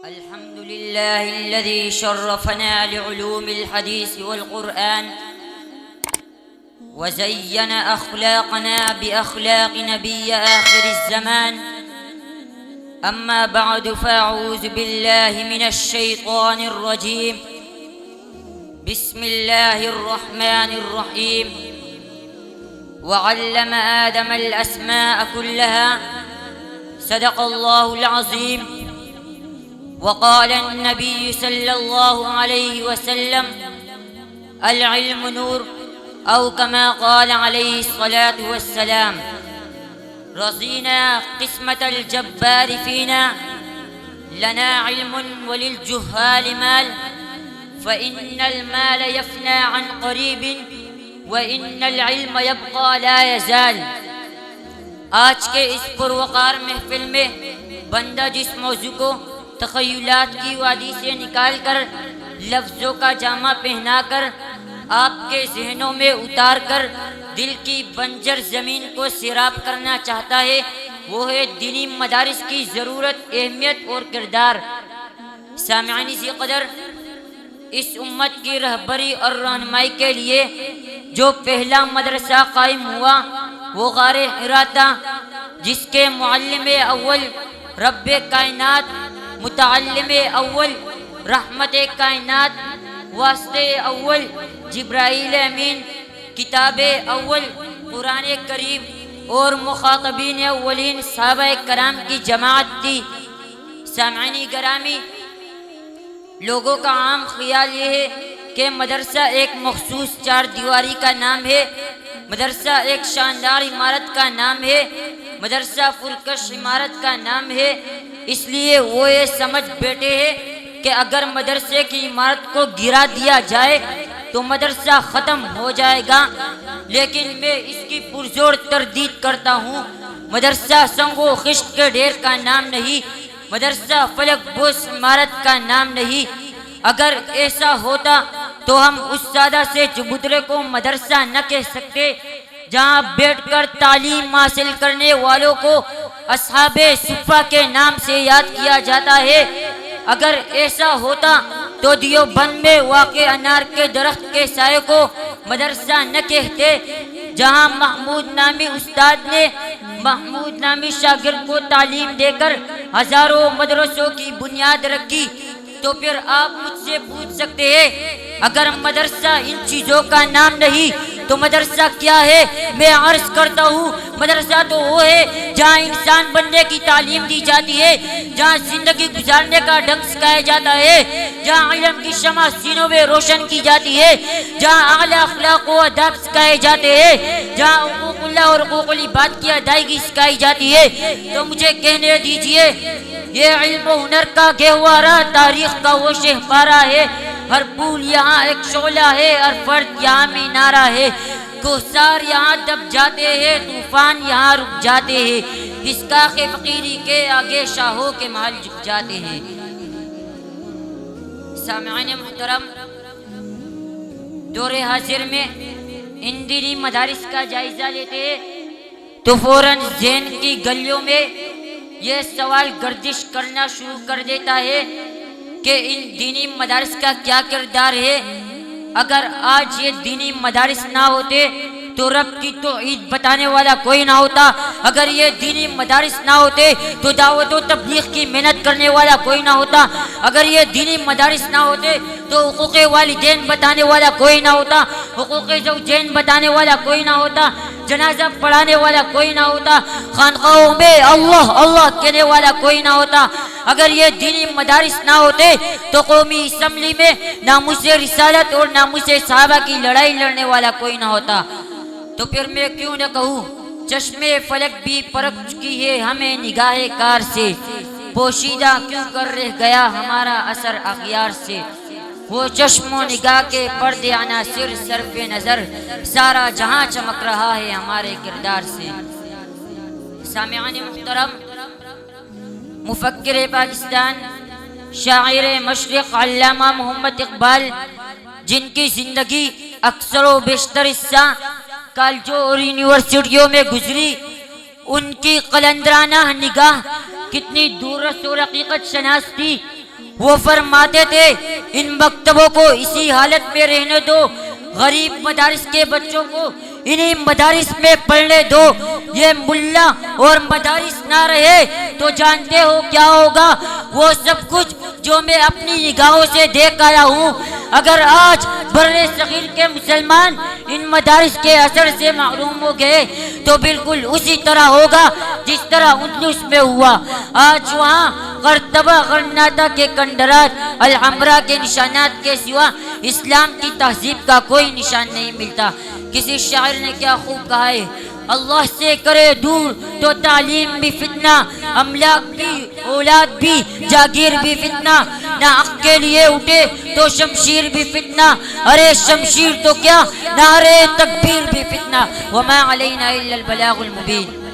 الحمد لله الذي شرفنا لعلوم الحديث والقرآن وزين أخلاقنا بأخلاق نبي آخر الزمان. أما بعد فأعوذ بالله من الشيطان الرجيم. بسم الله الرحمن الرحيم. وعلم آدم الأسماء كلها. صدق الله العظيم. وقال النبي صلى الله عليه وسلم: العلم نور، أو كما قال عليه الصلاة والسلام. رضينا قسمة الجبار فينا، لنا علم وللجهال مال، فإن المال يفنى عن قريب وإن العلم يبقى لا يزال. آج کے اس پروقار محفل میں بندہ جس موضوع کو تخیلات کی وادی سے نکال کر لفظوں کا جامہ پہنا کر آپ کے ذہنوں میں اتار کر دل کی بنجر زمین کو سیراب کرنا چاہتا ہے، وہ ہے دینی مدارس کی ضرورت، اہمیت اور کردار. سامعین اسی قدر اس امت کی رہبری اور رہنمائی کے لیے جو پہلا مدرسہ قائم ہوا وہ غار حرا تھا، جس کے معلم اول رب کائنات، متعلم اول رحمت کائنات، واسطے اول جبرائیل امین، کتاب اول قرآن کریم اور مخاطبین اولین صحابہ کرام کی جماعت تھی. سامعین گرامی، لوگوں کا عام خیال یہ ہے کہ مدرسہ ایک مخصوص چار دیواری کا نام ہے، مدرسہ ایک شاندار عمارت کا نام ہے، مدرسہ پرکش عمارت کا نام ہے. اس لیے وہ یہ سمجھ بیٹھے ہیں کہ اگر مدرسے کی عمارت کو گرا دیا جائے تو مدرسہ ختم ہو جائے گا. لیکن میں اس کی پرزور تردید کرتا ہوں. مدرسہ سنگ و خشت کے ڈھیر کا نام نہیں، مدرسہ فلک بوس عمارت کا نام نہیں. اگر ایسا ہوتا تو ہم اس سادہ سے چبوترے کو مدرسہ نہ کہہ سکتے جہاں بیٹھ کر تعلیم حاصل کرنے والوں کو اصحاب صفہ کے نام سے یاد کیا جاتا ہے. اگر ایسا ہوتا تو دیوبند میں واقع انار کے درخت کے سائے کو مدرسہ نہ کہتے، جہاں محمود نامی استاد نے محمود نامی شاگرد کو تعلیم دے کر ہزاروں مدرسوں کی بنیاد رکھی. تو پھر آپ مجھ سے پوچھ سکتے ہیں اگر مدرسہ ان چیزوں کا نام نہیں تو مدرسہ کیا ہے؟ میں عرض کرتا ہوں مدرسہ تو وہ ہے جہاں انسان بننے کی تعلیم دی جاتی ہے، جہاں زندگی گزارنے کا ڈھنگ سکھایا جاتا ہے، جہاں علم کی شمع سینوں میں روشن کی جاتی ہے، جہاں اعلیٰ اخلاق و آداب سکھائے جاتے ہیں، جہاں حقوق اللہ اور حقوق العباد کی ادائیگی سکھائی جاتی ہے. تو مجھے کہنے دیجئے، یہ علم و ہنر کا گہوارہ تاریخ کا وہ شہپارہ ہے. ہر پھول یہاں ایک شعلہ ہے، ہر فرد یہاں مینارہ ہے. کوثار یہاں دب جاتے ہیں، طوفان یہاں رک جاتے ہیں، اس کاخ فقیری کے آگے شاہوں کے محل جھک جاتے ہیں. سامعین محترم، دور حاضر میں ان دینی مدارس کا جائزہ لیتے ہیں تو فوراً ذہن کی گلیوں میں یہ سوال گردش کرنا شروع کر دیتا ہے کہ ان دینی مدارس کا کیا کردار ہے. اگر آج یہ دینی مدارس نہ ہوتے تو رب کی توحید بتانے والا کوئی نہ ہوتا. اگر یہ دینی مدارس نہ ہوتے تو دعوت و تبلیغ کی محنت کرنے والا کوئی نہ ہوتا. اگر یہ دینی مدارس نہ ہوتے تو حقوق والدین بتانے والا کوئی نہ ہوتا، حقوق زوجین بتانے والا کوئی نہ ہوتا، جنازہ پڑھانے والا کوئی نہ ہوتا، خانقاہوں میں اللہ اللہ کہنے والا کوئی نہ ہوتا. اگر یہ دینی مدارس نہ ہوتے تو قومی اسمبلی میں ناموس رسالت اور ناموس صحابہ کی لڑائی لڑنے والا کوئی نہ ہوتا. تو پھر میں کیوں نہ کہوں، چشمے فلک بھی پرکھ چکی ہے ہمیں نگاہ کار سے، پوشیدہ کیوں کر رہ گیا ہمارا اثر اغیار سے. وہ چشم و نگاہ کے پردے عناصر صرف نظر، سارا جہاں چمک رہا ہے ہمارے کردار سے. سامعین محترم، مفکر پاکستان، شاعر مشرق علامہ محمد اقبال، جن کی زندگی اکثر و بیشتر حصہ کالجوں اور یونیورسٹیوں میں گزری، ان کی قلندرانہ نگاہ کتنی دورست اور حقیقت شناس تھی. وہ فرماتے تھے ان مکتبوں کو اسی حالت میں رہنے دو، غریب مدارس کے بچوں کو انہی مدارس میں پڑھنے دو. یہ ملا اور مدارس نہ رہے تو جانتے ہو کیا ہوگا؟ وہ سب کچھ جو میں اپنی نگاہوں سے دیکھ آیا ہوں. اگر آج بر صغیر کے مسلمان ان مدارس کے اثر سے محروم ہو گئے تو بالکل اسی طرح ہوگا جس طرح اندلس میں ہوا. آج وہاں قرطبہ غرناطہ کے کنڈرات الحمرا کے نشانات کے سوا اسلام کی تہذیب کا کوئی نشان نہیں ملتا. کسی شاعر نے کیا خوب کہا ہے، اللہ سے کرے دور تو تعلیم بھی فتنہ، املاک بھی، اولاد بھی، جاگیر بھی فتنہ، نہ حق کے لیے اٹھے تو شمشیر بھی فتنہ، ارے شمشیر تو کیا، نعرے تکبیر بھی فتنہ. وما علینا الا البلاغ المبین.